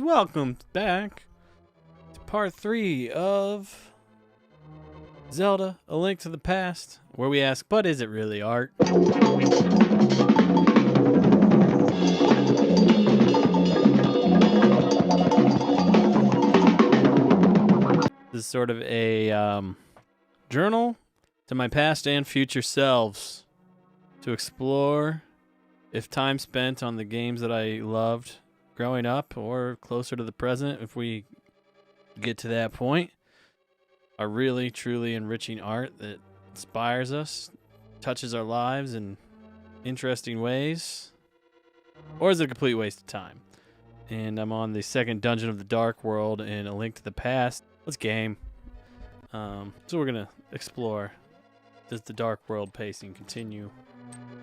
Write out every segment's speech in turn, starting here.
Welcome back to part 3 of Zelda, A Link to the Past, where we ask, but is it really art? This is sort of a journal to my past and future selves to explore if time spent on the games that I loved growing up or closer to the present, if we get to that point, are really truly enriching art that inspires us, touches our lives in interesting ways, or is it a complete waste of time? And I'm on the second dungeon of the Dark World in A Link to the Past. Let's game. So we're gonna explore. Does the Dark World pacing continue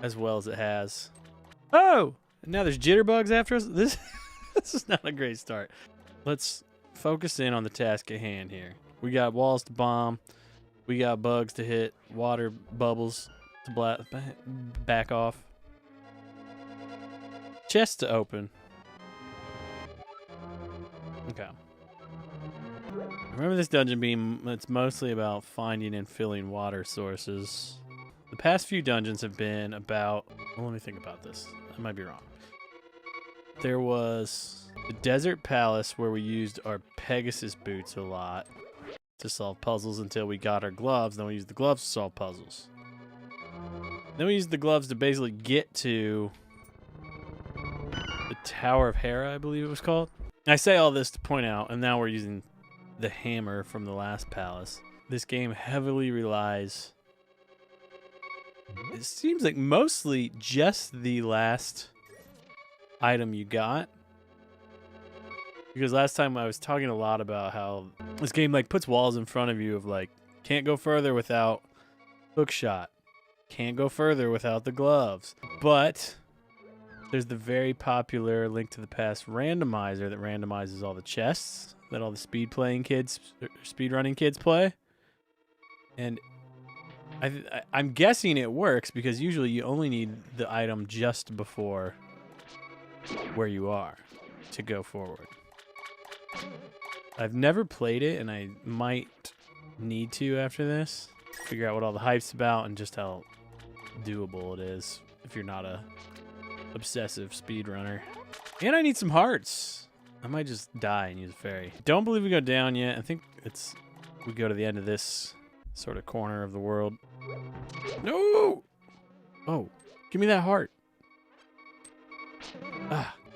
as well as it has? Oh, and now there's jitterbugs after us. This is not a great start. Let's focus in on the task at hand here. We got walls to bomb. We got bugs to hit. Water bubbles to back off. Chest to open. Okay. Remember this dungeon being, it's mostly about finding and filling water sources. The past few dungeons have been about, well, let me think about this. I might be wrong. There was the desert palace where we used our Pegasus boots a lot to solve puzzles until we got our gloves. Then we used the gloves to solve puzzles. Then we used the gloves to basically get to the Tower of Hera, I believe it was called. I say all this to point out, and now we're using the hammer from the last palace. This game heavily relies, it seems like mostly just the last item you got, because last time I was talking a lot about how this game like puts walls in front of you of like, can't go further without hook shot, can't go further without the gloves. But there's the very popular Link to the Past randomizer that randomizes all the chests that all the speedrunning kids play, and I'm guessing it works because usually you only need the item just before where you are to go forward. I've never played it, and I might need to after this. Figure out what all the hype's about and just how doable it is if you're not a obsessive speedrunner. And I need some hearts. I might just die and use a fairy. Don't believe we go down yet. I think we go to the end of this sort of corner of the world. No! Oh, give me that heart.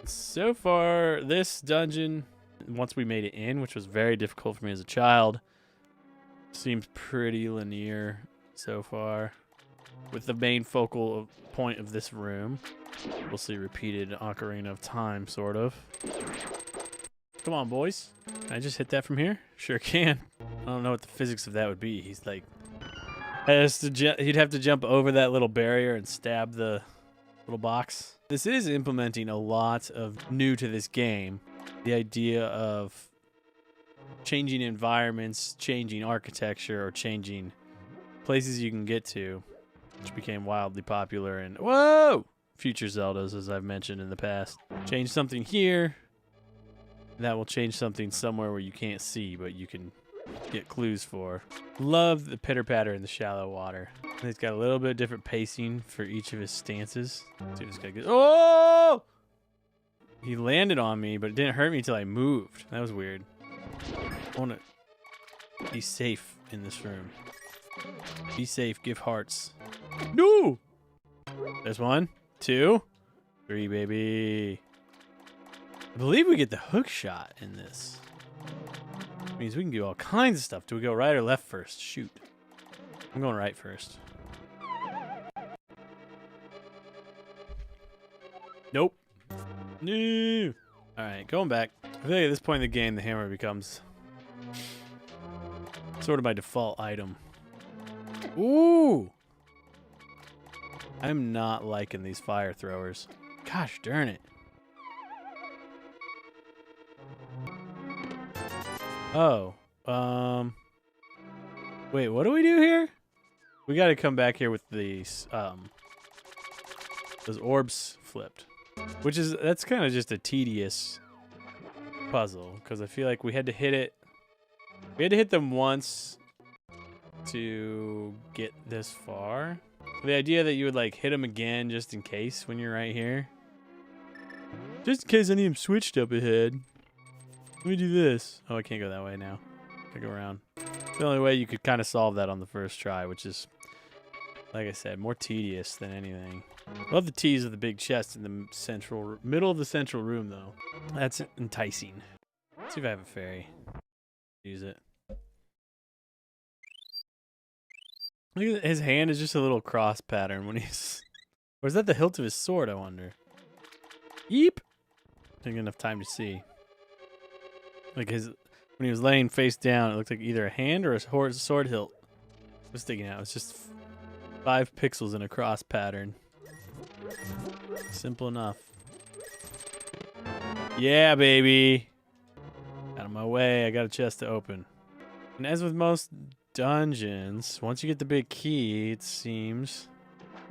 So far, this dungeon, once we made it in, which was very difficult for me as a child, seems pretty linear so far. With the main focal point of this room, we'll see repeated Ocarina of Time, sort of. Come on, boys. Can I just hit that from here? Sure can. I don't know what the physics of that would be. He's like, he'd have to jump over that little barrier and stab the little box. This is implementing a lot of new to this game. The idea of changing environments, changing architecture, or changing places you can get to, which became wildly popular in, whoa, future Zeldas, as I've mentioned in the past. Change something here, that will change something somewhere where you can't see, but you can get clues for. Love the pitter-patter in the shallow water. He's got a little bit of different pacing for each of his stances. Let's see if this guy goes, oh! He landed on me, but it didn't hurt me until I moved. That was weird. I want to be safe in this room. Be safe, give hearts. No! There's 1, 2, 3, baby. I believe we get the hook shot in this. Means we can do all kinds of stuff. Do we go right or left first? Shoot. I'm going right first. Nope. No. Alright, going back. I feel like at this point in the game, the hammer becomes sort of my default item. Ooh! I'm not liking these fire throwers. Gosh darn it. Oh, wait, what do we do here? We got to come back here with these, those orbs flipped, which is, that's kind of just a tedious puzzle because I feel like we had to hit it. We had to hit them once to get this far. The idea that you would like hit them again just in case when you're right here. Just in case any of them switched up ahead. Let me do this. Oh, I can't go that way now. I go around. The only way you could kind of solve that on the first try, which is, like I said, more tedious than anything. Love the tease of the big chest in the middle of the central room, though. That's enticing. Let's see if I have a fairy. Use it. Look at his hand is just a little cross pattern when he's... Or is that the hilt of his sword, I wonder? Yeep! Didn't get enough time to see. Like when he was laying face down, it looked like either a hand or a sword hilt was sticking out. It's just 5 pixels in a cross pattern. Simple enough. Yeah, baby! Out of my way, I got a chest to open. And as with most dungeons, once you get the big key, it seems,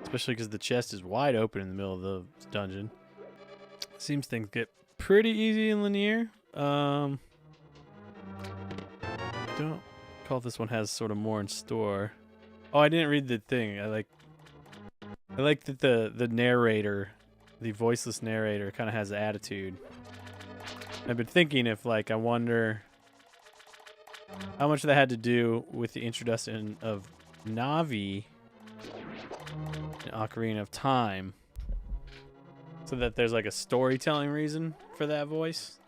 especially because the chest is wide open in the middle of the dungeon, it seems things get pretty easy and linear. Don't recall if this one has sort of more in store. Oh, I didn't read the thing. I like that the narrator, the voiceless narrator, kind of has attitude. I've been thinking if, like, I wonder how much that had to do with the introduction of Navi in Ocarina of Time, so that there's like a storytelling reason for that voice,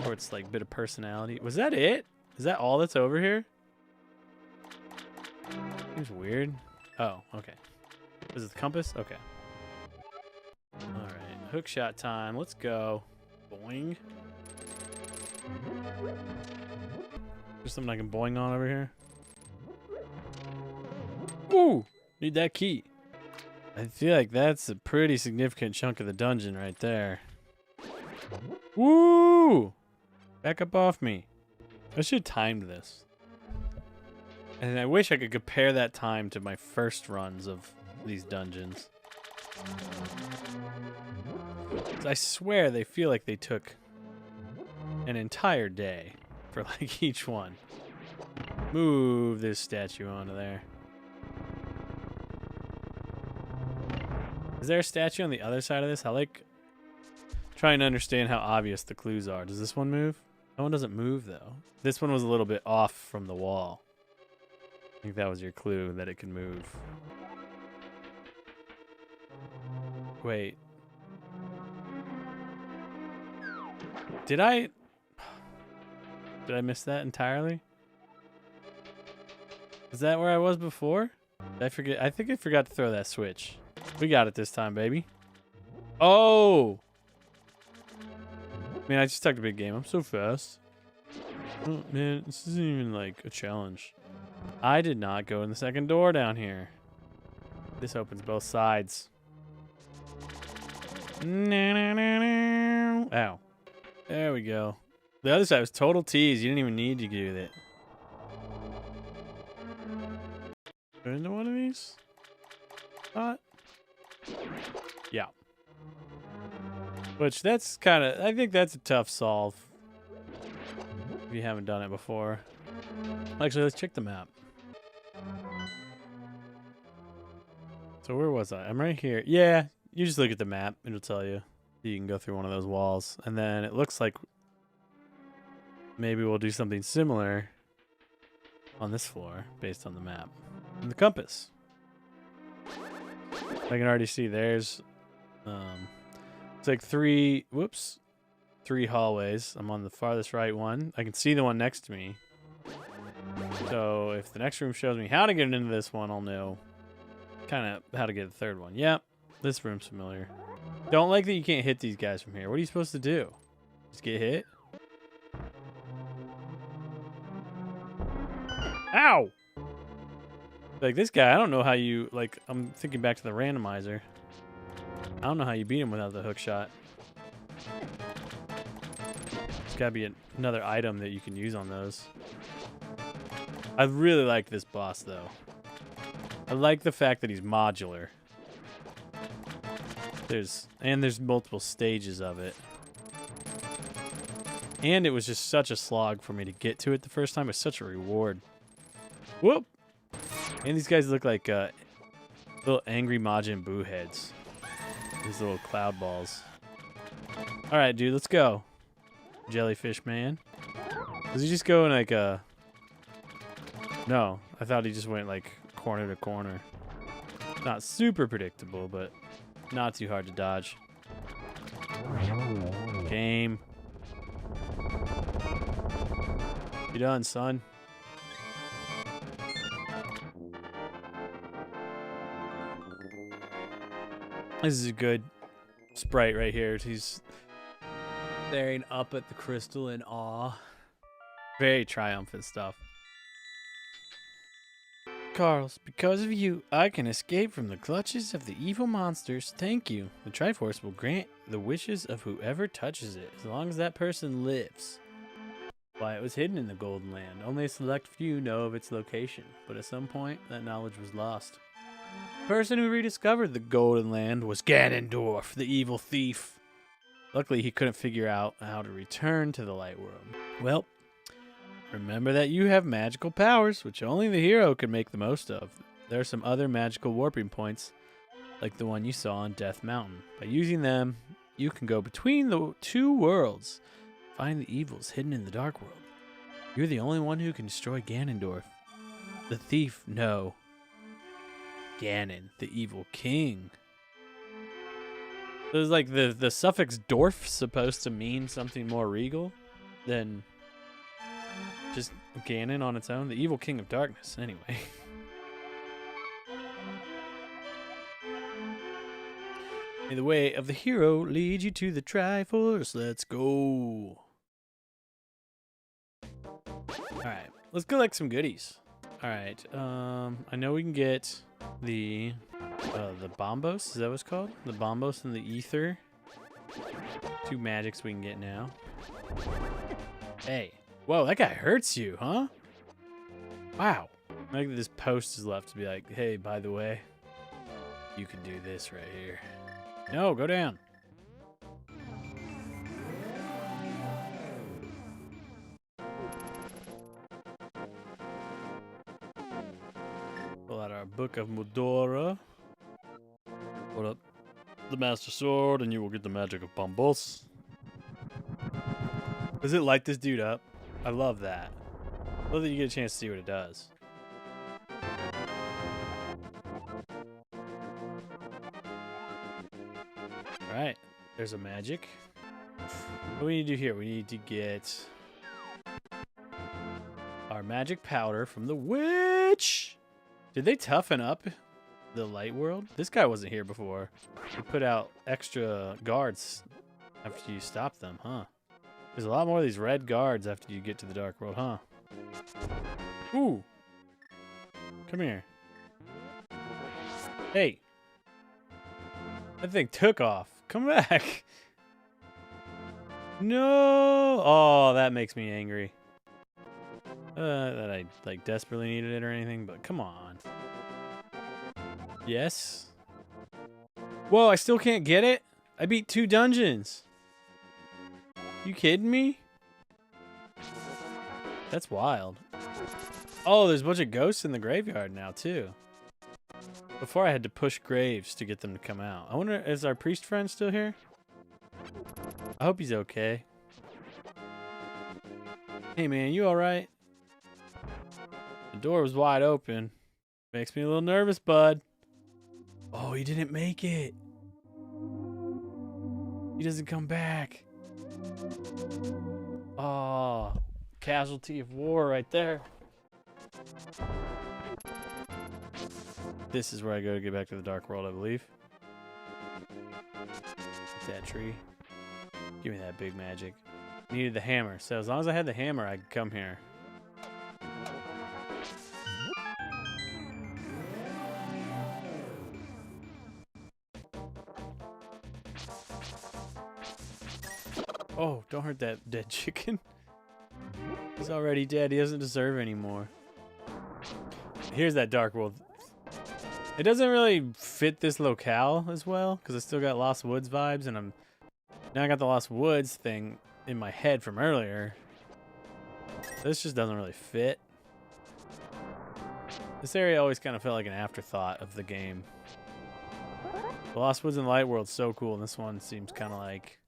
or it's like a bit of personality. Was that it? Is that all that's over here? Seems weird. Oh, okay. Is it the compass? Okay. All right, hook shot time. Let's go. Boing. There's something I can boing on over here. Ooh! Need that key. I feel like that's a pretty significant chunk of the dungeon right there. Woo! Back up off me. I should have timed this. And I wish I could compare that time to my first runs of these dungeons. I swear they feel like they took an entire day for like each one. Move this statue onto there. Is there a statue on the other side of this? I like trying to understand how obvious the clues are. Does this one move? That one doesn't move though. This one was a little bit off from the wall. I think that was your clue that it can move. Wait. Did I miss that entirely? Is that where I was before? Did I forget? I think I forgot to throw that switch. We got it this time, baby. Oh! Man, I just talked a big game. I'm so fast. Oh, man, this isn't even like a challenge. I did not go in the second door down here. This opens both sides. Ow. There we go. The other side was total tease. You didn't even need to do that. Go into one of these? Yeah. Which, that's kind of... I think that's a tough solve. If you haven't done it before. Actually, let's check the map. So where was I? I'm right here. Yeah, you just look at the map. It'll tell you. You can go through one of those walls. And then it looks like maybe we'll do something similar on this floor based on the map. And the compass. I can already see there's it's like three hallways. I'm on the farthest right one. I can see the one next to me. So if the next room shows me how to get into this one, I'll know kind of how to get the third one. Yep, this room's familiar. Don't like that you can't hit these guys from here. What are you supposed to do? Just get hit? Ow! Like this guy, I don't know how you, like, I'm thinking back to the randomizer. I don't know how you beat him without the hook shot. There's gotta be another item that you can use on those. I really like this boss, though. I like the fact that he's modular. There's multiple stages of it. And it was just such a slog for me to get to it the first time. It was such a reward. Whoop! And these guys look like little angry Majin Buu heads. These little cloud balls. Alright, dude, let's go. Jellyfish man. Does he just go in like a... No, I thought he just went like corner to corner. Not super predictable, but not too hard to dodge. Game. You done, son? This is a good sprite right here. He's staring up at the crystal in awe. Very triumphant stuff. Carls, because of you, I can escape from the clutches of the evil monsters. Thank you. The Triforce will grant the wishes of whoever touches it, as long as that person lives. Why, it was hidden in the Golden Land. Only a select few know of its location, but at some point, that knowledge was lost. The person who rediscovered the Golden Land was Ganondorf, the evil thief. Luckily, he couldn't figure out how to return to the Light World. Well, remember that you have magical powers, which only the hero can make the most of. There are some other magical warping points, like the one you saw on Death Mountain. By using them, you can go between the two worlds, find the evils hidden in the Dark World. You're the only one who can destroy Ganondorf. The thief, no. Ganon, the evil king. So it's like the suffix "dorf" supposed to mean something more regal than just Ganon on its own. The evil king of darkness, anyway. May the way of the hero lead you to the Triforce. Let's go. Alright, let's collect some goodies. Alright, I know we can get the bombos, is that what it's called? The bombos and the ether. 2 magics we can get now. Hey. Whoa, that guy hurts you, huh? Wow. Maybe this post is left to be like, hey, by the way, you can do this right here. No, go down. Pull out our Book of Mudora. Hold up the Master Sword, and you will get the magic of bombos. Does it light this dude up? I love that. I love that you get a chance to see what it does. Alright, there's a magic. What do we need to do here? We need to get our magic powder from the witch. Did they toughen up the light world? This guy wasn't here before. They put out extra guards after you stop them, huh? There's a lot more of these red guards after you get to the Dark World, huh? Ooh. Come here. Hey. That thing took off. Come back. No. Oh, that makes me angry. That I like desperately needed it or anything, but come on. Yes. Whoa, I still can't get it? I beat 2 dungeons. You kidding me? That's wild. Oh, there's a bunch of ghosts in the graveyard now, too. Before I had to push graves to get them to come out. I wonder, is our priest friend still here? I hope he's okay. Hey, man, you alright? The door was wide open. Makes me a little nervous, bud. Oh, he didn't make it. He doesn't come back. Oh, casualty of war right there. This is where I go to get back to the Dark World, I believe. That tree. Give me that big magic. Needed the hammer. So as long as I had the hammer, I could come here. Oh, don't hurt that dead chicken. He's already dead. He doesn't deserve any more. Here's that Dark World. It doesn't really fit this locale as well because I still got Lost Woods vibes, and now I got the Lost Woods thing in my head from earlier. This just doesn't really fit. This area always kind of felt like an afterthought of the game. The Lost Woods and Light World's so cool, and this one seems kind of like,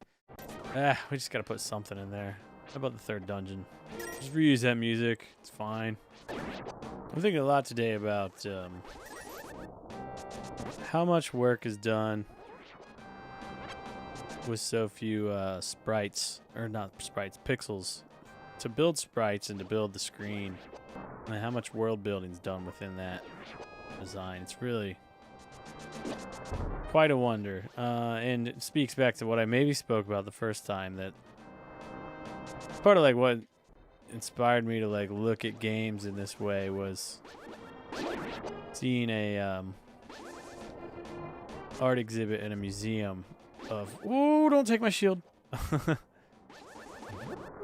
we just gotta put something in there. How about the third dungeon? Just reuse that music. It's fine. I'm thinking a lot today about how much work is done with so few sprites, or not sprites, pixels, to build sprites and to build the screen, and how much world building is done within that design. It's really quite a wonder, and it speaks back to what I maybe spoke about the first time, that part of like what inspired me to like look at games in this way was seeing a art exhibit in a museum of, ooh, don't take my shield,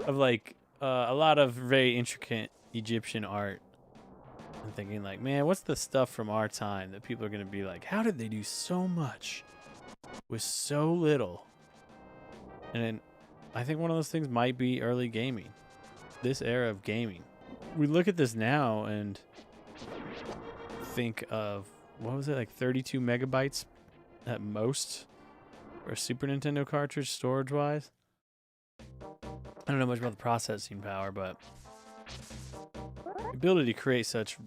of like a lot of very intricate Egyptian art. I'm thinking like, man, what's the stuff from our time that people are going to be like, how did they do so much with so little? And then I think one of those things might be early gaming, this era of gaming. We look at this now and think of, what was it, like 32 megabytes at most for a Super Nintendo cartridge storage wise. I don't know much about the processing power, but the ability to create such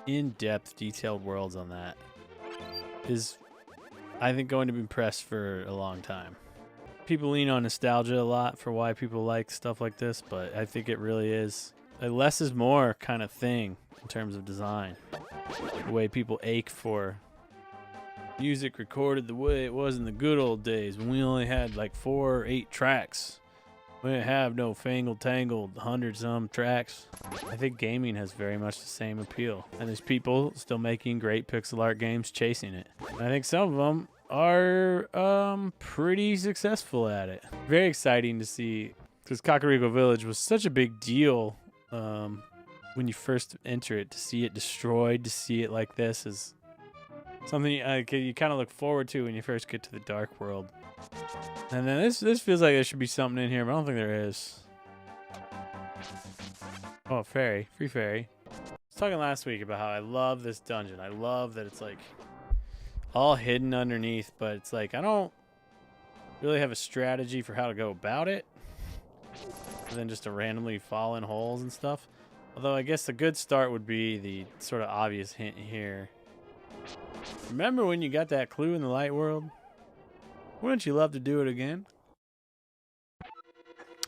in-depth, detailed worlds on that is, I think, going to be impressed for a long time. People lean on nostalgia a lot for why people like stuff like this, but I think it really is a less is more kind of thing in terms of design. The way people ache for music recorded the way it was in the good old days when we only had like 4 or 8 tracks. We didn't have no fangled tangled 100-some tracks. I think gaming has very much the same appeal, and there's people still making great pixel art games chasing it. And I think some of them are pretty successful at it. Very exciting to see, because Kakariko Village was such a big deal when you first enter it. To see it destroyed, to see it like this is something you kind of look forward to when you first get to the Dark World. And then this feels like there should be something in here, but I don't think there is. Oh, fairy. Free fairy. I was talking last week about how I love this dungeon. I love that it's like all hidden underneath, but it's like I don't really have a strategy for how to go about it, other than just to randomly fall in holes and stuff. Although I guess a good start would be the sort of obvious hint here. Remember when you got that clue in the light world? Wouldn't you love to do it again?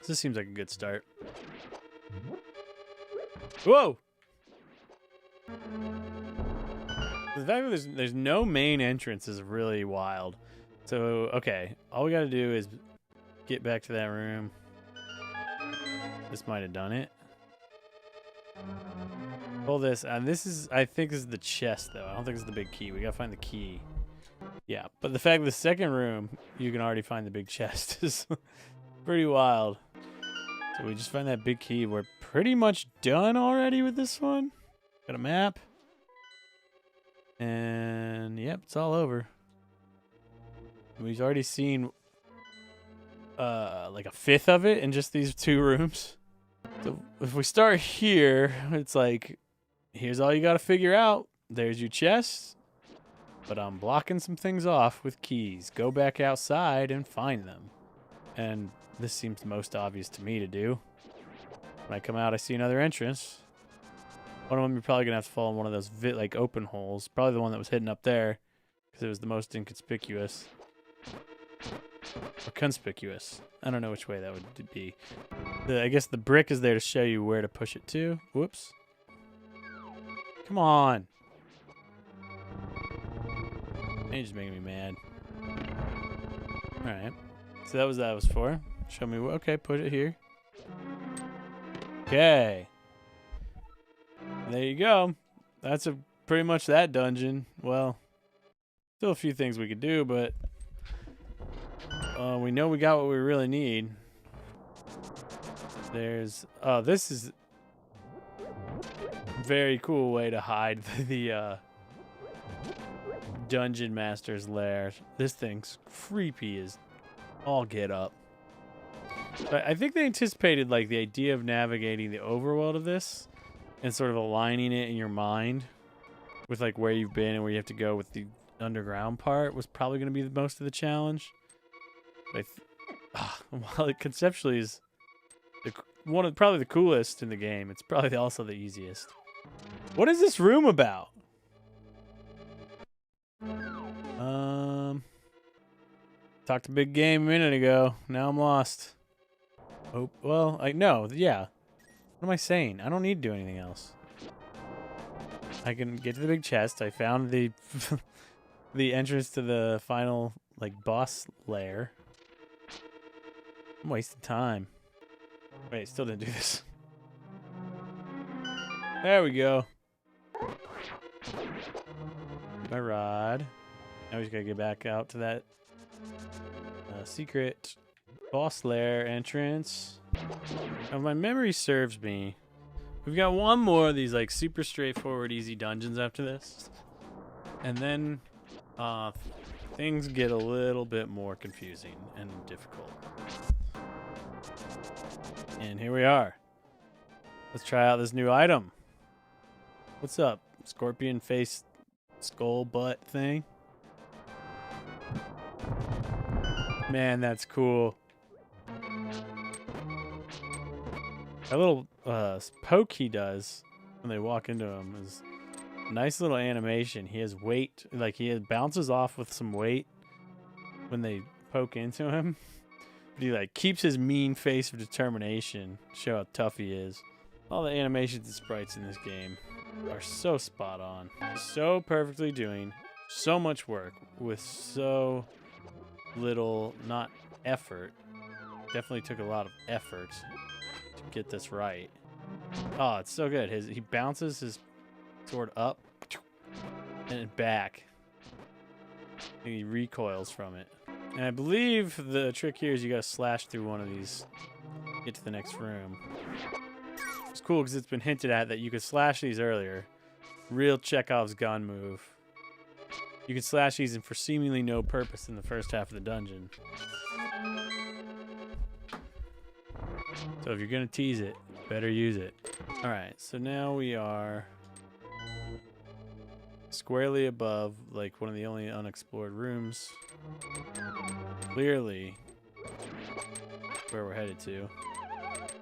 This seems like a good start. Whoa! The fact that there's no main entrance is really wild. So, okay. All we gotta do is get back to that room. This might have done it. Pull this. And this is, I think this is the chest, though. I don't think this is the big key. We gotta find the key. Yeah, but the fact that the second room, you can already find the big chest is pretty wild. So we just find that big key. We're pretty much done already with this one. Got a map. And, yep, it's all over. We've already seen like a fifth of it in just these 2 rooms. So if we start here, it's like, here's all you got to figure out. There's your chest. But I'm blocking some things off with keys. Go back outside and find them. And this seems the most obvious to me to do. When I come out, I see another entrance. One of them, you're probably going to have to fall in one of those like open holes. Probably the one that was hidden up there, because it was the most inconspicuous. Or conspicuous. I don't know which way that would be. I guess the brick is there to show you where to push it to. Whoops. Come on. You're just making me mad. Alright. So that was what that was for. Show me. Okay, put it here. Okay. There you go. That's pretty much that dungeon. Well, still a few things we could do, but we know we got what we really need. There's... Oh, this is a very cool way to hide the Dungeon Master's lair. This thing's creepy as all get up. But I think they anticipated like the idea of navigating the overworld of this and sort of aligning it in your mind with like where you've been and where you have to go with the underground part was probably going to be the most of the challenge. But while it conceptually is probably the coolest in the game, it's probably also the easiest. What is this room about? Talked to Big Game a minute ago. Now I'm lost. Oh, well, I know. Yeah. What am I saying? I don't need to do anything else. I can get to the big chest. I found the the entrance to the final like boss lair. I'm wasting time. Wait, still didn't do this. There we go. My rod. Now we just gotta get back out to that secret boss lair entrance. If my memory serves me, we've got one more of these like super straightforward, easy dungeons after this, and then things get a little bit more confusing and difficult. And here we are. Let's try out this new item. What's up, scorpion face, skull butt thing? Man, that's cool. That little poke he does when they walk into him is a nice little animation. He has weight, like he bounces off with some weight when they poke into him. But he like keeps his mean face of determination to show how tough he is. All the animations and sprites in this game are so spot on. So perfectly doing so much work with so little, not effort. Definitely took a lot of effort to get this right. Oh, it's so good. He bounces his sword up and back. And he recoils from it. And I believe the trick here is you gotta slash through one of these to get to the next room. It's cool because it's been hinted at that you could slash these earlier. Real Chekhov's gun move. You can slash these for seemingly no purpose in the first half of the dungeon. So if you're gonna tease it, better use it. Alright, so now we are squarely above like one of the only unexplored rooms. Clearly where we're headed to.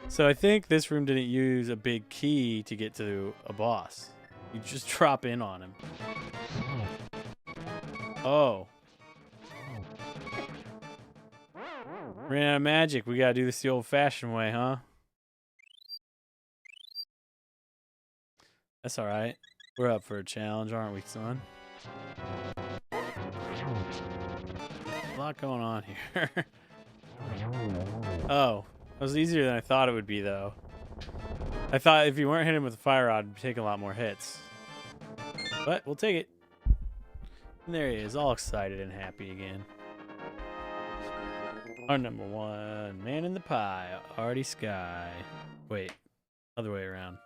So I think this room didn't use a big key to get to a boss. You just drop in on him. Oh. Ran out of magic. We gotta do this the old-fashioned way, huh? That's alright. We're up for a challenge, aren't we, son? A lot going on here. Oh. That was easier than I thought it would be, though. I thought if you weren't hitting him with a fire rod, it'd take a lot more hits. But we'll take it. And there he is, all excited and happy again. Our number one, man in the pie, Artie Sky. Wait, other way around.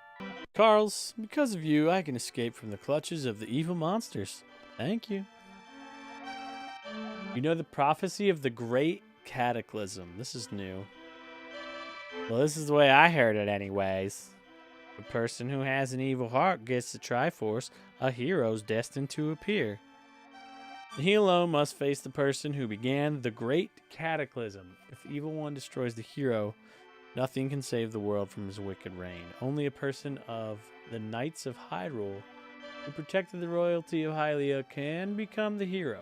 Carls, because of you, I can escape from the clutches of the evil monsters. Thank you. You know the prophecy of the great cataclysm. This is new. Well, this is the way I heard it anyways. The person who has an evil heart gets the Triforce, a hero's destined to appear. He alone must face the person who began the great cataclysm. If the evil one destroys the hero, nothing can save the world from his wicked reign. Only a person of the Knights of Hyrule, who protected the royalty of Hylia, can become the hero.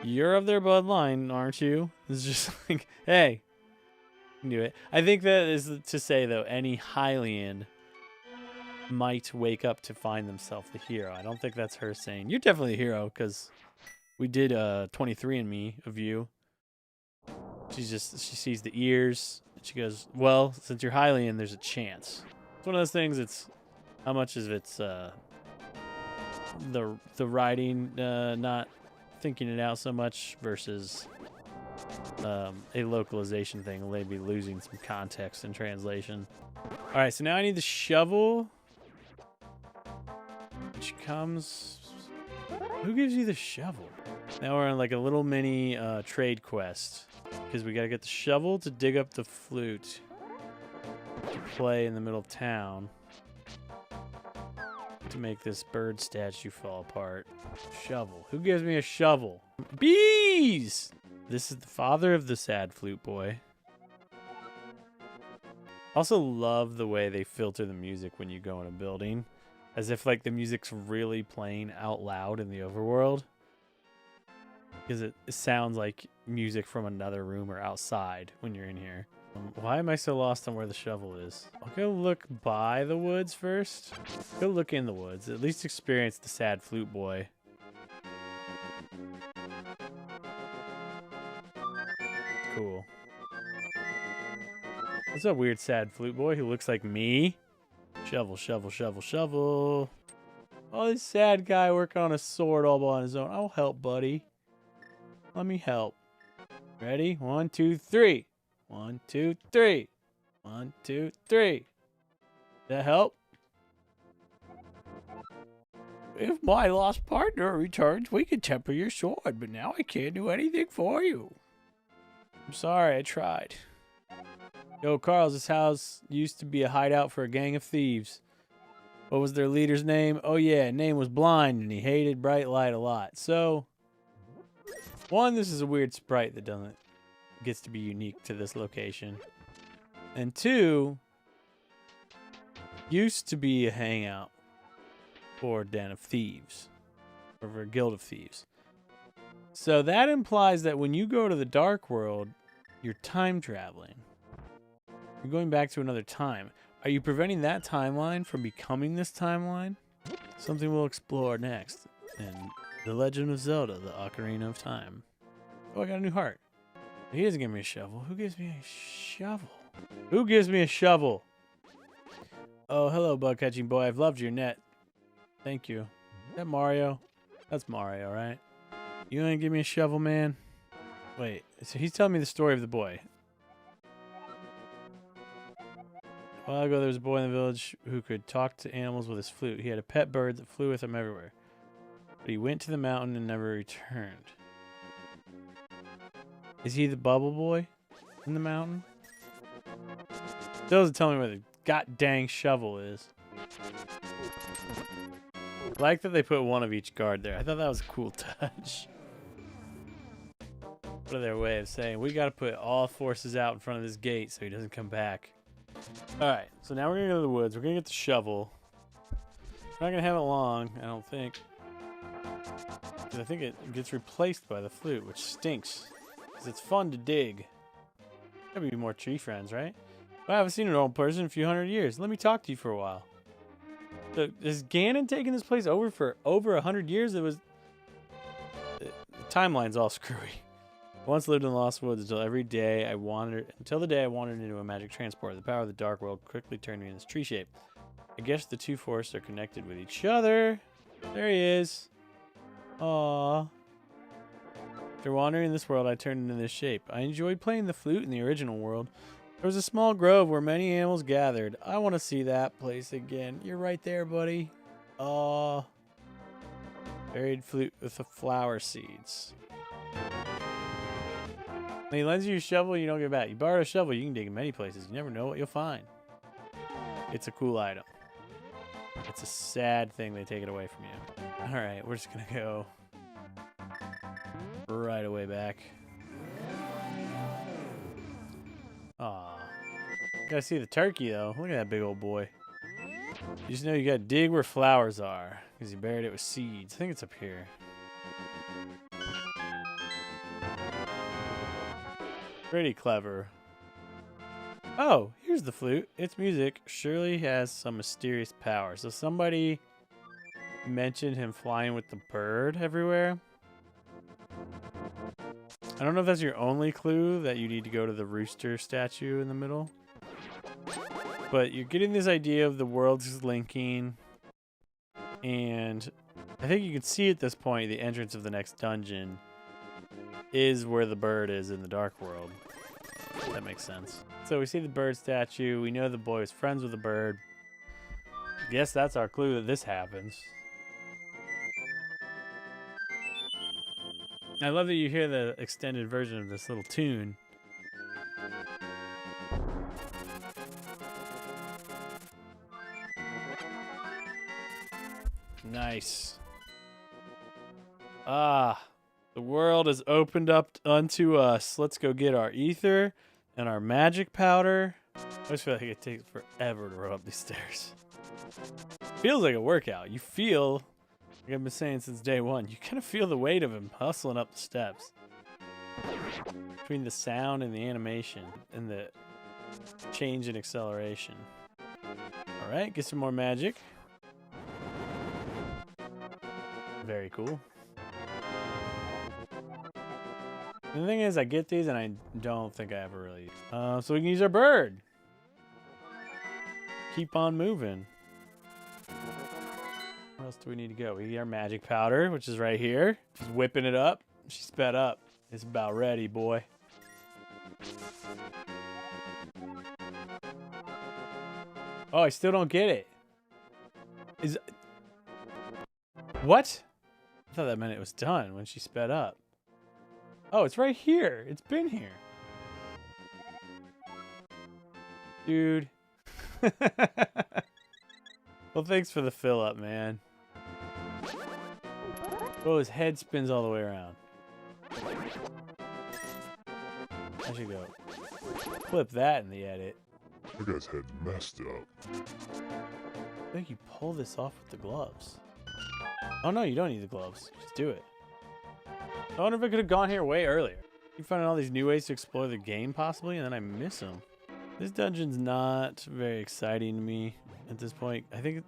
You're of their bloodline, aren't you? It's just like, hey, you can do it. I think that is to say, though, any Hylian might wake up to find themselves the hero. I don't think that's her saying, you're definitely a hero, because we did 23andMe of you. She sees the ears, and she goes, well, since you're Hylian, there's a chance. It's one of those things, it's how much of it's the writing not thinking it out so much versus a localization thing. They'd be losing some context and translation. All right, so now I need the shovel, which comes... Who gives you the shovel? Now we're on like a little mini trade quest. because we gotta get the shovel to dig up the flute to play in the middle of town to make this bird statue fall apart. Shovel. Who gives me a shovel? Bees! This is the father of the sad flute boy. Also love the way they filter the music when you go in a building. As if like the music's really playing out loud in the overworld. Because it sounds like music from another room or outside when you're in here. Why am I so lost on where the shovel is? I'll go look by the woods first. Go look in the woods. At least experience the sad flute boy. Cool. What's up, weird sad flute boy who looks like me? Shovel, shovel, shovel, shovel. Oh, this sad guy working on a sword all on his own. I'll help, buddy. Let me help. Ready? 1, 2, 3. 1, 2, 3. 1, 2, 3. That help? If my lost partner returns, we can temper your sword, but now I can't do anything for you. I'm sorry, I tried. Yo, Carl's, this house used to be a hideout for a gang of thieves. What was their leader's name? Oh yeah, his name was Blind, and he hated bright light a lot. So, one, this is a weird sprite that gets to be unique to this location. And two, used to be a hangout for a den of thieves. Or for a guild of thieves. So that implies that when you go to the dark world, you're time traveling. You're going back to another time. Are you preventing that timeline from becoming this timeline? Something we'll explore next in The Legend of Zelda, the Ocarina of Time. Oh, I got a new heart. He doesn't give me a shovel. Who gives me a shovel? Who gives me a shovel? Oh, hello, bug catching boy. I've loved your net. Thank you. Is that Mario? That's Mario, right? You ain't give me a shovel, man? Wait, so he's telling me the story of the boy. A while ago, there was a boy in the village who could talk to animals with his flute. He had a pet bird that flew with him everywhere. But he went to the mountain and never returned. Is he the bubble boy in the mountain? Still doesn't tell me where the god dang shovel is. I like that they put one of each guard there. I thought that was a cool touch. What are their way of saying, we got to put all forces out in front of this gate so he doesn't come back. Alright, so now we're going to go to the woods. We're going to get the shovel. We're not going to have it long, I don't think. Because I think it gets replaced by the flute, which stinks. Because it's fun to dig. Gotta be more tree friends, right? Well, I haven't seen an old person in a few hundred years. Let me talk to you for a while. So, is Ganon taking this place over for over 100 years? It was... The timeline's all screwy. I once lived in the Lost Woods until the day I wandered into a magic transport. The power of the dark world quickly turned me in this tree shape. I guess the two forests are connected with each other. There he is. Aww. After wandering in this world, I turned into this shape. I enjoyed playing the flute in the original world. There was a small grove where many animals gathered. I want to see that place again. You're right there, buddy. Aww. Buried flute with the flower seeds. When he lends you a shovel, you don't get it back. You borrow a shovel, you can dig in many places. You never know what you'll find. It's a cool item. It's a sad thing they take it away from you. Alright, we're just gonna go right away back. Aw. Gotta see the turkey, though. Look at that big old boy. You just know you gotta dig where flowers are, because you buried it with seeds. I think it's up here. Pretty clever. Oh, here's the flute. Its music surely has some mysterious power. So somebody mentioned him flying with the bird everywhere. I don't know if that's your only clue, that you need to go to the rooster statue in the middle. But you're getting this idea of the worlds linking. And I think you can see at this point the entrance of the next dungeon is where the bird is in the dark world. That makes sense. So we see the bird statue. We know the boy is friends with the bird. I guess that's our clue that this happens. I love that you hear the extended version of this little tune. Nice. Ah, the world has opened up unto us. Let's go get our ether and our magic powder. I just feel like it takes forever to run up these stairs. Feels like a workout. You feel, like I've been saying since day one, you kind of feel the weight of him hustling up the steps. Between the sound and the animation and the change in acceleration. All right, get some more magic. Very cool. The thing is, I get these and I don't think I ever really... so we can use our bird. Keep on moving. Where else do we need to go? We get our magic powder, which is right here. She's whipping it up. She sped up. It's about ready, boy. Oh, I still don't get it. What? I thought that meant it was done when she sped up. Oh, it's right here. It's been here. Dude. Well, thanks for the fill up, man. Oh, his head spins all the way around. I should go flip that in the edit. That guy's head messed up. I think you pull this off with the gloves. Oh no, you don't need the gloves. Just do it. I wonder if I could have gone here way earlier. You finding all these new ways to explore the game possibly, and then I miss them. This dungeon's not very exciting to me at this point. I think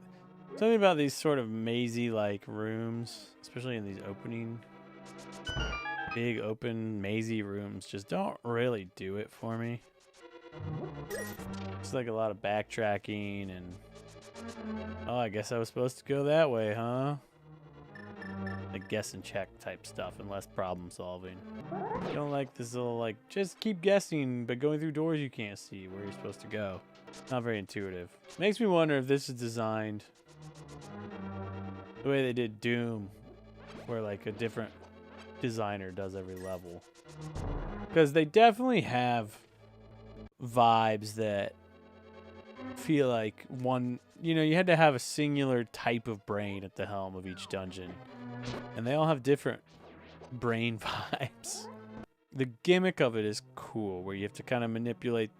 something about these sort of mazy-like rooms, especially in these opening, big open mazy rooms, just don't really do it for me. It's like a lot of backtracking and... Oh, I guess I was supposed to go that way, huh? Like guess and check type stuff and less problem solving. I don't like this little like just keep guessing but going through doors you can't see where you're supposed to go. Not very intuitive. Makes me wonder if this is designed the way they did Doom, where like a different designer does every level. Because they definitely have vibes that feel like one, you know, you had to have a singular type of brain at the helm of each dungeon. And they all have different brain vibes. The gimmick of it is cool, where you have to kind of manipulate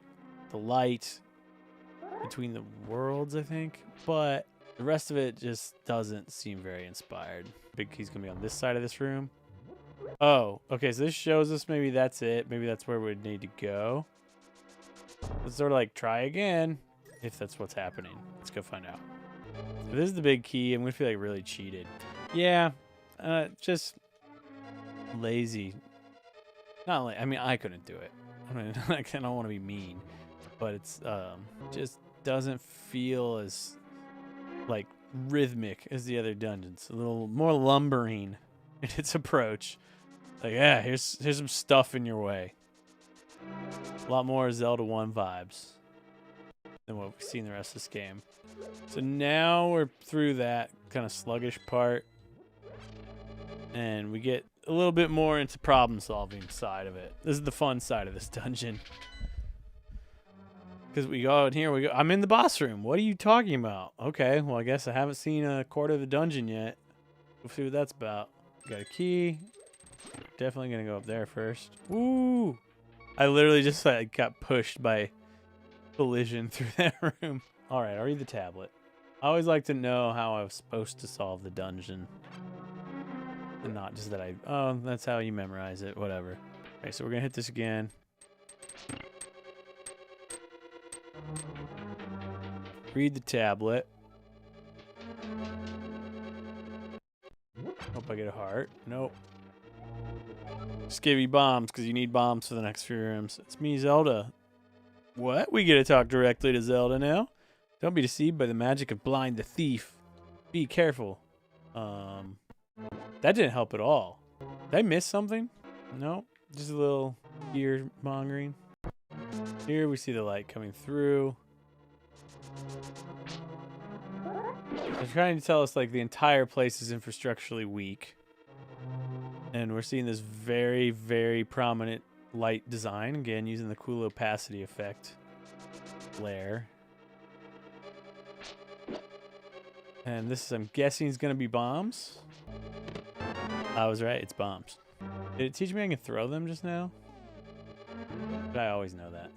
the light between the worlds, I think. But the rest of it just doesn't seem very inspired. Big key's gonna be on this side of this room. Oh, okay, so this shows us maybe that's it. Maybe that's where we'd need to go. Let's sort of like try again, if that's what's happening. Let's go find out. If this is the big key, I'm gonna feel like really cheated. Yeah, just lazy. Not like, I mean, I couldn't do it. I mean, I don't want to be mean, but it's just doesn't feel as like rhythmic as the other dungeons. A little more lumbering in its approach. Like, yeah, here's some stuff in your way. A lot more Zelda 1 vibes than what we've seen in the rest of this game. So now we're through that kind of sluggish part, and we get a little bit more into problem solving side of it. This is the fun side of this dungeon. Because we go out here, we go. I'm in the boss room. What are you talking about? Okay, well, I guess I haven't seen a quarter of the dungeon yet. We'll see what that's about. Got a key. Definitely gonna go up there first. Woo! I literally just like got pushed by collision through that room. All right, I'll read the tablet. I always like to know how I was supposed to solve the dungeon. And not just that oh, that's how you memorize it, whatever. Okay, so we're gonna hit this again. Read the tablet. Hope I get a heart. Nope. Just give you bombs, because you need bombs for the next few rooms. It's me, Zelda. What? We get to talk directly to Zelda now? Don't be deceived by the magic of blind the thief. Be careful. That didn't help at all. Did I miss something? No. Just a little ear mongering. Here we see the light coming through. They're trying to tell us like the entire place is infrastructurally weak. And we're seeing this very, very prominent light design. Again, using the cool opacity effect. Flare. And this is, I'm guessing, is going to be bombs. I was right. It's bombs. Did it teach me I can throw them just now? But I always know that.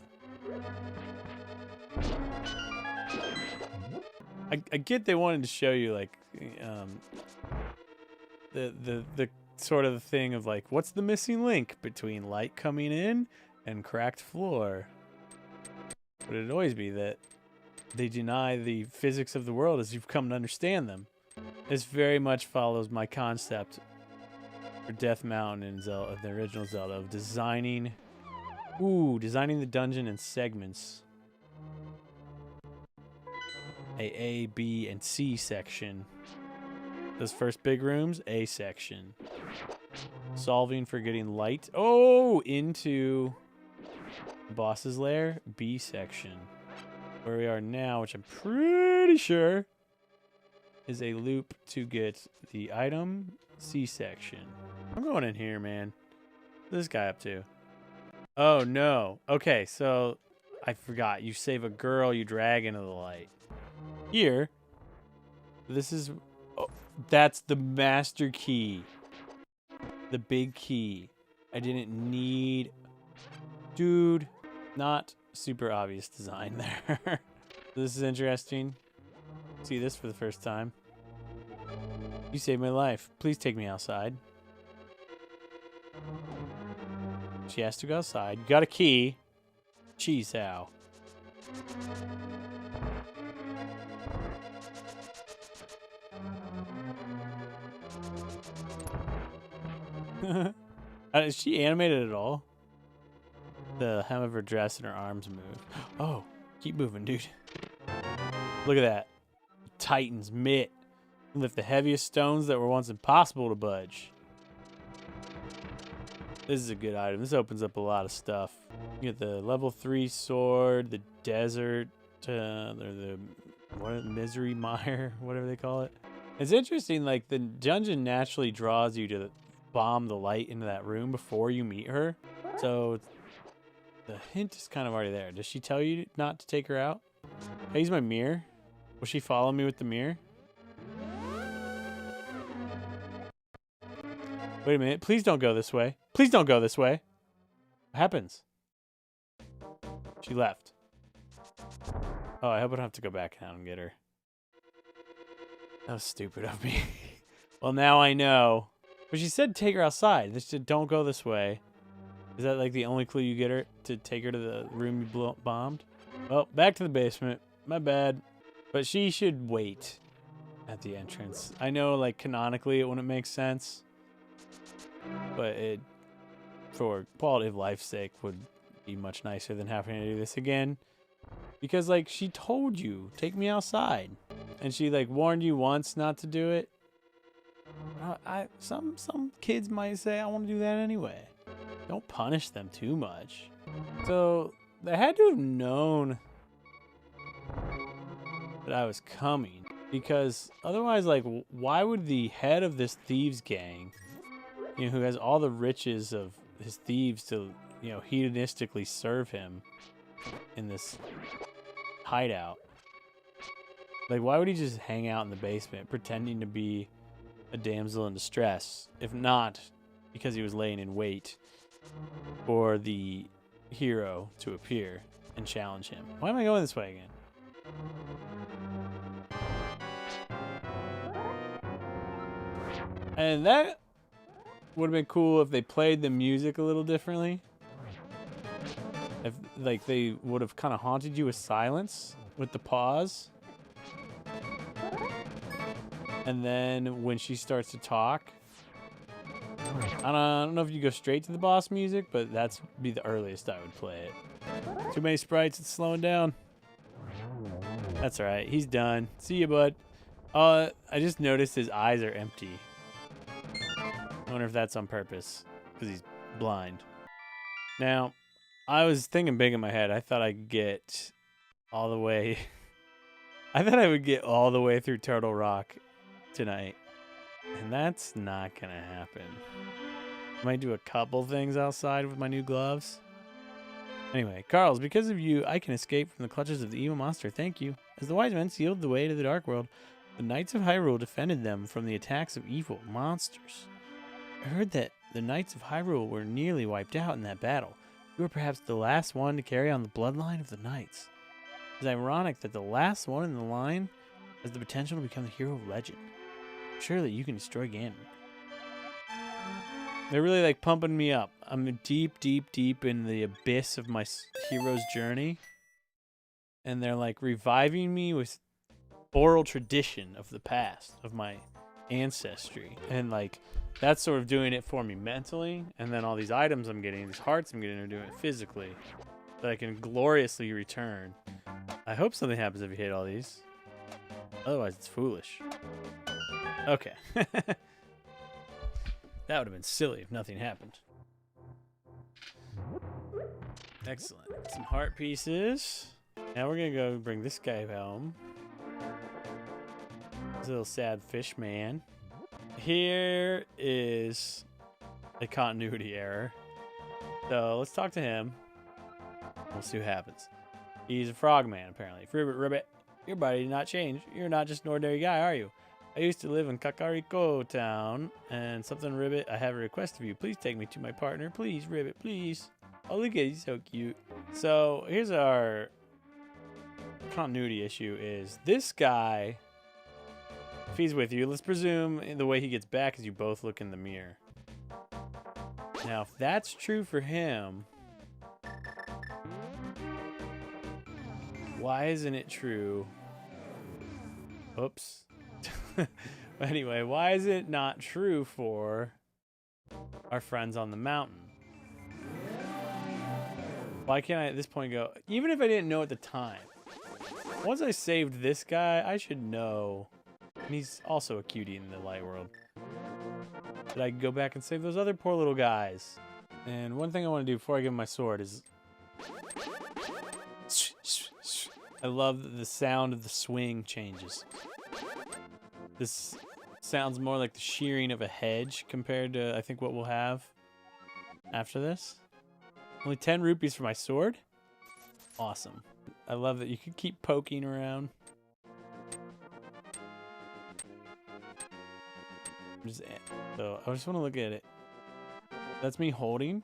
I get they wanted to show you, like, the sort of thing of, like, what's the missing link between light coming in and cracked floor? But it'd always be that they deny the physics of the world as you've come to understand them. This very much follows my concept for Death Mountain in Zelda, the original Zelda, of designing the dungeon in segments. A, B, and C section. Those first big rooms, A section. Solving for getting light. Oh, into the boss's lair, B section. Where we are now, which I'm pretty sure is a loop to get the item, C section. I'm going in here, man. What's this guy up to? Oh, no. Okay, so I forgot. You save a girl, you drag into the light. Here, this is... Oh, that's the master key. The big key. I didn't need... Dude, not super obvious design there. This is interesting. See this for the first time. You saved my life. Please take me outside. She has to go outside. You got a key. Cheese how? Is she animated at all? The hem of her dress and her arms move. Oh, keep moving, dude. Look at that. Titan's mitt. Lift the heaviest stones that were once impossible to budge. This is a good item. This opens up a lot of stuff. You get the level 3 sword, the desert, the misery mire, whatever they call it. It's interesting, like, the dungeon naturally draws you to bomb the light into that room before you meet her. So the hint is kind of already there. Does she tell you not to take her out? I use my mirror. Will she follow me with the mirror? Wait a minute. Please don't go this way. Please don't go this way. What happens? She left. Oh, I hope I don't have to go back now and get her. That was stupid of me. Well, now I know. But she said take her outside. She said don't go this way. Is that like the only clue you get her to take her to the room you bombed? Well, back to the basement. My bad. But she should wait at the entrance. I know, like, canonically it wouldn't make sense. But it, for quality of life's sake, would be much nicer than having to do this again. Because, like, she told you, take me outside. And she, like, warned you once not to do it. Some kids might say, I want to do that anyway. Don't punish them too much. So, they had to have known that I was coming. Because otherwise, like, why would the head of this thieves gang, you know, who has all the riches of his thieves to, you know, hedonistically serve him in this hideout, like, why would he just hang out in the basement pretending to be a damsel in distress, if not because he was laying in wait for the hero to appear and challenge him? Why am I going this way again? And that would have been cool if they played the music a little differently. If, like, they would have kind of haunted you with silence, with the pause. And then when she starts to talk, I don't know if you go straight to the boss music, but that's be the earliest I would play it. Too many sprites, it's slowing down. That's alright, he's done. See you, bud. I just noticed his eyes are empty. I wonder if that's on purpose, because he's blind. Now, I was thinking big in my head. I thought I'd get all the way... I thought I would get all the way through Turtle Rock tonight. And that's not going to happen. I might do a couple things outside with my new gloves. Anyway, Carls, because of you, I can escape from the clutches of the evil monster. Thank you. As the wise men sealed the way to the dark world, The Knights of Hyrule defended them from the attacks of evil monsters. I heard that the Knights of Hyrule were nearly wiped out in that battle. You were perhaps the last one to carry on the bloodline of the Knights. It's ironic that the last one in the line has the potential to become the hero of legend. Surely you can destroy Ganon. They're really like pumping me up. I'm deep, deep, deep in the abyss of my hero's journey. And they're like reviving me with oral tradition of the past, of my ancestry. And like, that's sort of doing it for me mentally. And then all these items I'm getting, these hearts I'm getting, are doing it physically. That I can gloriously return. I hope something happens if you hit all these. Otherwise, it's foolish. Okay. That would have been silly if nothing happened. Excellent. Some heart pieces. Now we're going to go bring this guy home. This little sad fish man. Here is a continuity error. So let's talk to him. We'll see what happens. He's a frogman, apparently. Ribbit, your body did not change. You're not just an ordinary guy, are you? I used to live in Kakariko Town, and something, Ribbit, I have a request of you. Please take me to my partner. Please, Ribbit, please. Oh, look at it. He's so cute. So here's our continuity issue is this guy, if he's with you, let's presume the way he gets back is you both look in the mirror. Now, if that's true for him, why isn't it true? Oops. Anyway, why is it not true for our friends on the mountain? Why can't I at this point go, even if I didn't know at the time, once I saved this guy, I should know, and he's also a cutie in the light world, that I can go back and save those other poor little guys. And one thing I want to do before I give him my sword is, I love that the sound of the swing changes. This sounds more like the shearing of a hedge compared to, I think, what we'll have after this. Only 10 rupees for my sword? Awesome. I love that you can keep poking around. So I just want to look at it. That's me holding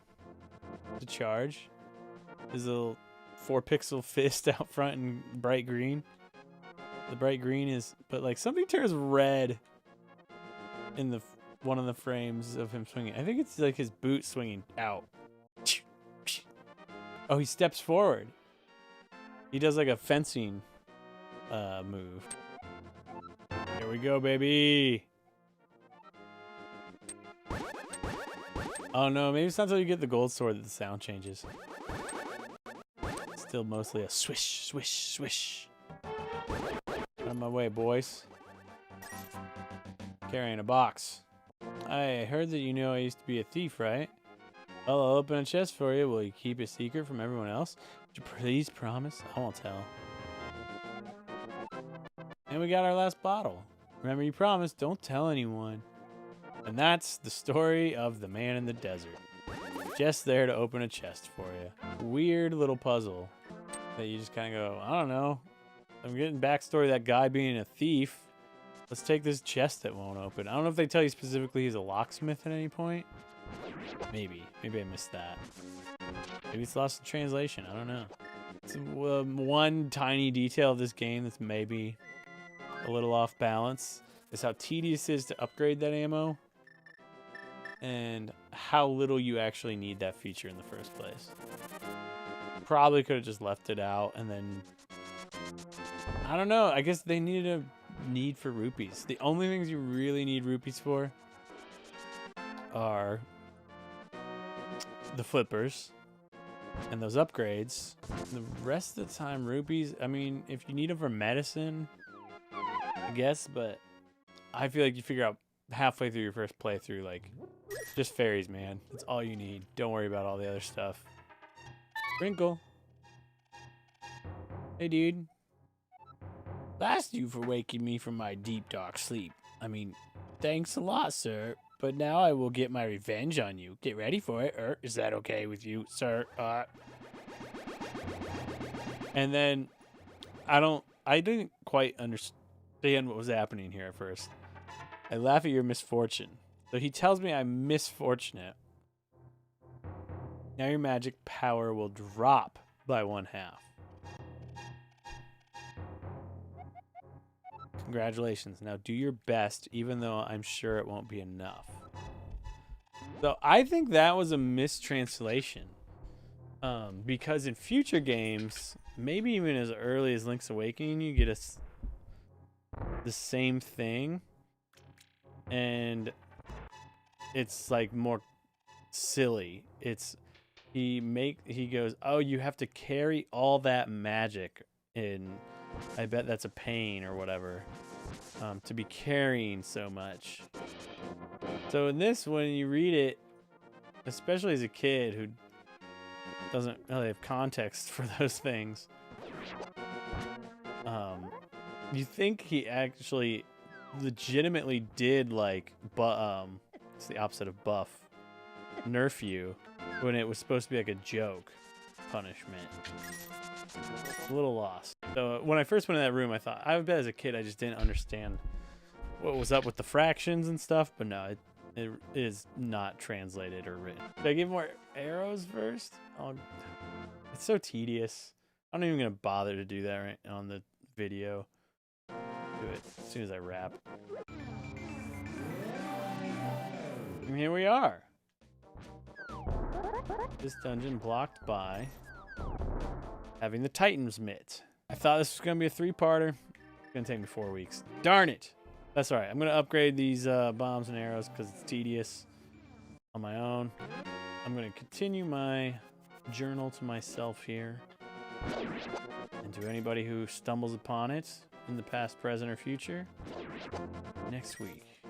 to charge. There's a little 4-pixel fist out front in bright green. The bright green is, but like something turns red in the one of the frames of him swinging. I think it's like his boot swinging out. Oh, he steps forward. He does like a fencing move. Here we go, baby. Oh no, maybe it's not until you get the gold sword that the sound changes. It's still mostly a swish, swish, swish. Out of my way, boys. Carrying a box. I heard that you know I used to be a thief, right? Well, I'll open a chest for you. Will you keep it secret from everyone else? Would you please promise? I won't tell. And we got our last bottle. Remember, you promised, don't tell anyone. And that's the story of the man in the desert. Just there to open a chest for you. Weird little puzzle that you just kind of go, I don't know. I'm getting backstory of that guy being a thief. Let's take this chest that won't open. I don't know if they tell you specifically he's a locksmith at any point. Maybe. Maybe I missed that. Maybe it's lost in translation. I don't know. It's one tiny detail of this game that's maybe a little off balance is how tedious it is to upgrade that ammo and how little you actually need that feature in the first place. Probably could have just left it out and then... I don't know. I guess they needed a need for rupees. The only things you really need rupees for are the flippers and those upgrades. The rest of the time, rupees, I mean, if you need them for medicine, I guess, but I feel like you figure out halfway through your first playthrough, like, just fairies, man. That's all you need. Don't worry about all the other stuff. Sprinkle. Hey, dude. Blast you for waking me from my deep, dark sleep. I mean, thanks a lot, sir. But now I will get my revenge on you. Get ready for it. Is that okay with you, sir? And then I didn't quite understand understand what was happening here at first. I laugh at your misfortune. So he tells me I'm misfortunate. Now your magic power will drop by 1/2. Congratulations. Now do your best, even though I'm sure it won't be enough. So I think that was a mistranslation. Because in future games, maybe even as early as Link's Awakening, you get the same thing. And it's like more silly. He goes, oh, you have to carry all that magic in. I bet that's a pain or whatever. To be carrying so much. So in this, when you read it, especially as a kid who doesn't really have context for those things, you think he actually legitimately did like, it's the opposite of buff, nerf you, when it was supposed to be like a joke punishment. A little lost. So when I first went in that room, I bet as a kid I just didn't understand what was up with the fractions and stuff, but no, it is not translated or written. Should I give more arrows first? It's so tedious. I'm not even gonna bother to do that right on the video. Do it as soon as I wrap. And here we are. This dungeon blocked by having the Titan's Mitt. I thought this was gonna be a 3-parter. It's gonna take me 4 weeks. Darn it! That's alright. I'm gonna upgrade these bombs and arrows because it's tedious on my own. I'm gonna continue my journal to myself here. And to anybody who stumbles upon it in the past, present, or future, next week.